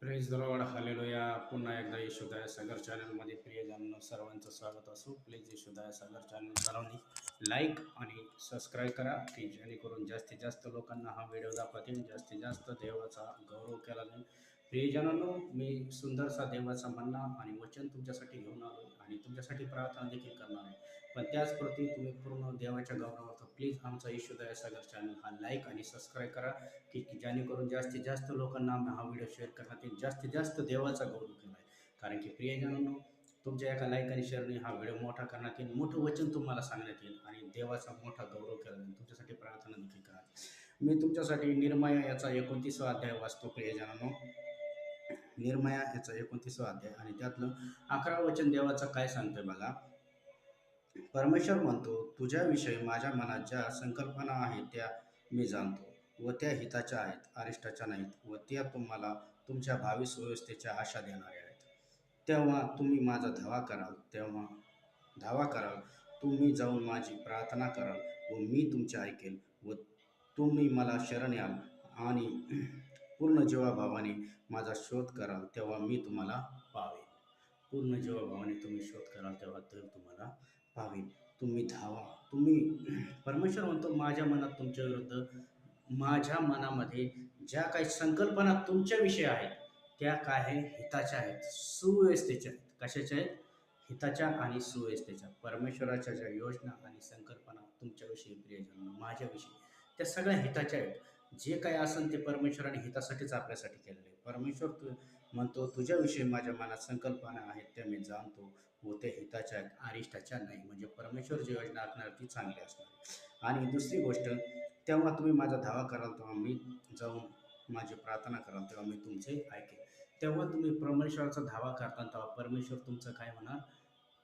Praise the Lord hallelujah. पुन्हा एकदा यशोदाय सागर चॅनलमध्ये प्रियजन सर्वांचं स्वागत असो. प्लीज यशोदाय सागर चॅनल सर्वांनी लाईक आणि सबस्क्राईब करा की जेणेकरून जास्तीत जास्त लोकांना हा व्हिडिओ दाखवता येईल, जास्तीत जास्त देवाचा गौरव केला जाईल. प्रियजनांनो, मी सुंदरसा देवाचा म्हणणा आणि वचन तुमच्यासाठी घेऊन आलो आणि तुमच्यासाठी प्रार्थना देखील करणार आहे. पण त्याचप्रती तुम्ही पूर्ण देवाच्या गौरवार्थ प्लीज आमचा यशोदाय सागर चॅनल हा लाईक आणि सबस्क्राईब करा की जेणेकरून जास्तीत जास्त लोकांना हा व्हिडिओ शेअर करण्यात येईल, जास्तीत जास्त देवाचा गौरव केला आहे. कारण की प्रियजनांनो, तुमच्या एका लाईक आणि शेअरने हा व्हिडिओ मोठा करण्यात येईल, मोठं वचन तुम्हाला सांगण्यात येईल आणि देवाचा मोठा गौरव केला जाईल. तुमच्यासाठी प्रार्थना देखील करा. मी तुमच्यासाठी निर्मया याचा 29वा अध्याय वाचतो. प्रियजनांनो, निर्मया याचा 29वा अध्याय आणि त्यातलं 11 वचन देवाचं काय सांगतोय बघा. परमेश्वर म्हणतो, तुझ्याविषयी माझ्या मनात ज्या संकल्पना आहेत त्या मी जाणतो व त्या हिताच्या आहेत, अरिष्टाच्या नाहीत, व त्या तुम्हाला तुमच्या भावी सुव्यवस्थेच्या आशा देणाऱ्या आहेत. तेव्हा तुम्ही माझा धावा कराल, तुम्ही जाऊन माझी प्रार्थना कराल व मी तुमचे ऐकेल व तुम्ही मला शरण याल आणि पूर्ण जीवाभावाने माझा शोध कराल, तेव्हा मी तुम्हाला पावेन. पूर्ण जीवाभावाने तुम्ही शोध कराल तेव्हा देव तुम्हाला पावेल. तुम्ही धावा. परमेश्वर म्हणतो, माझ्या मनात तुमच्या विरुद्ध, माझ्या मनामध्ये ज्या काही संकल्पना तुमच्याविषयी आहेत त्या काय आहे, हिताच्या आहेत, सुव्यवस्थेच्या आहेत. कशाच्या आहेत? हिताच्या आणि सुव्यवस्थेच्या. परमेश्वराच्या ज्या योजना आणि संकल्पना तुमच्याविषयी, प्रियजन माझ्याविषयी, त्या सगळ्या हिताच्या आहेत. जे काही असेल ते परमेश्वराने हितासाठीच आपल्यासाठी केलेलं आहे. परमेश्वर म्हणतो, तुझ्याविषयी माझ्या मनात संकल्पना आहेत त्या मी जाणतो व ते हिताच्या आहेत, अरिष्टाच्या नाही. म्हणजे परमेश्वर जी योजना आखणार ती चांगली असणार. आणि दुसरी गोष्ट, तेव्हा तुम्ही माझा धावा कराल तेव्हा मी जाऊन माझी प्रार्थना कराल तेव्हा मी तुमचे ऐकेल. तेव्हा तुम्ही परमेश्वराचा धावा करता तेव्हा परमेश्वर तुमचं काय होणार,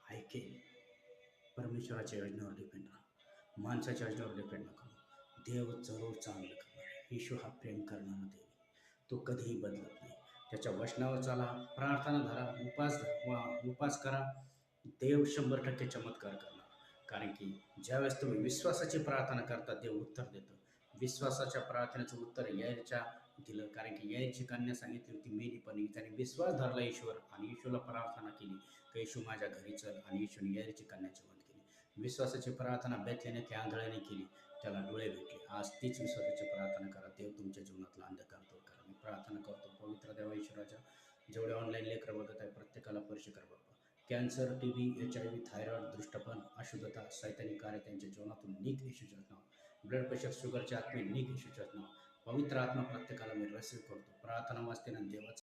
ऐकेल. परमेश्वराच्या योजनेवर डिपेंड राहा, माणसाच्या योजनेवर डिपेंड नका. देव जरूर चांगलं करणार आहे. येशू हा प्रेम करणारा देव, तो कधीही बदलत नाही. त्याच्या वचनावर चाला, प्रार्थना धरा, उपास करा, देव 100% चमत्कार करणार. कारण की ज्यावेळेस तुम्ही विश्वासाची प्रार्थना करता देव उत्तर देतं. विश्वासाच्या प्रार्थनेचं उत्तर यायरच्या दिलं. कारण की यायरची कन्या सांगितली होती मेली, पण त्याने विश्वास धरला ईश्वर आणि ईश्वरला प्रार्थना केली की येशू माझ्या घरी चल, आणि येशूने यायरची कन्या जिवंत केली. विश्वासाची प्रार्थना बेथलेने आंधळ्याने केली, त्याला डोळे भेटले. आज तीच विश्वासाची प्रार्थना करा, देव तुमच्या जीवनातला अंधकार दूर करा. मी प्रार्थना करतो, पवित्र देवा ईश्वराच्या जेवढे ऑनलाईन लेकरं बघत आहे प्रत्येकाला परिचय कर बाबा. कॅन्सर, टीबी, HIV, थायरॉइड, दृष्टपण, अशुद्धता, सैतानिक कार्य त्यांच्या जीवनातून निघ येशूच्या नाव. ब्लड प्रेशर, शुगरचे आत्मे निघ येशूच्या नाव. पवित्र आत्मा प्रत्येकाला मी रिसीव्ह करतो. प्रार्थना वाचते आणि देवाचा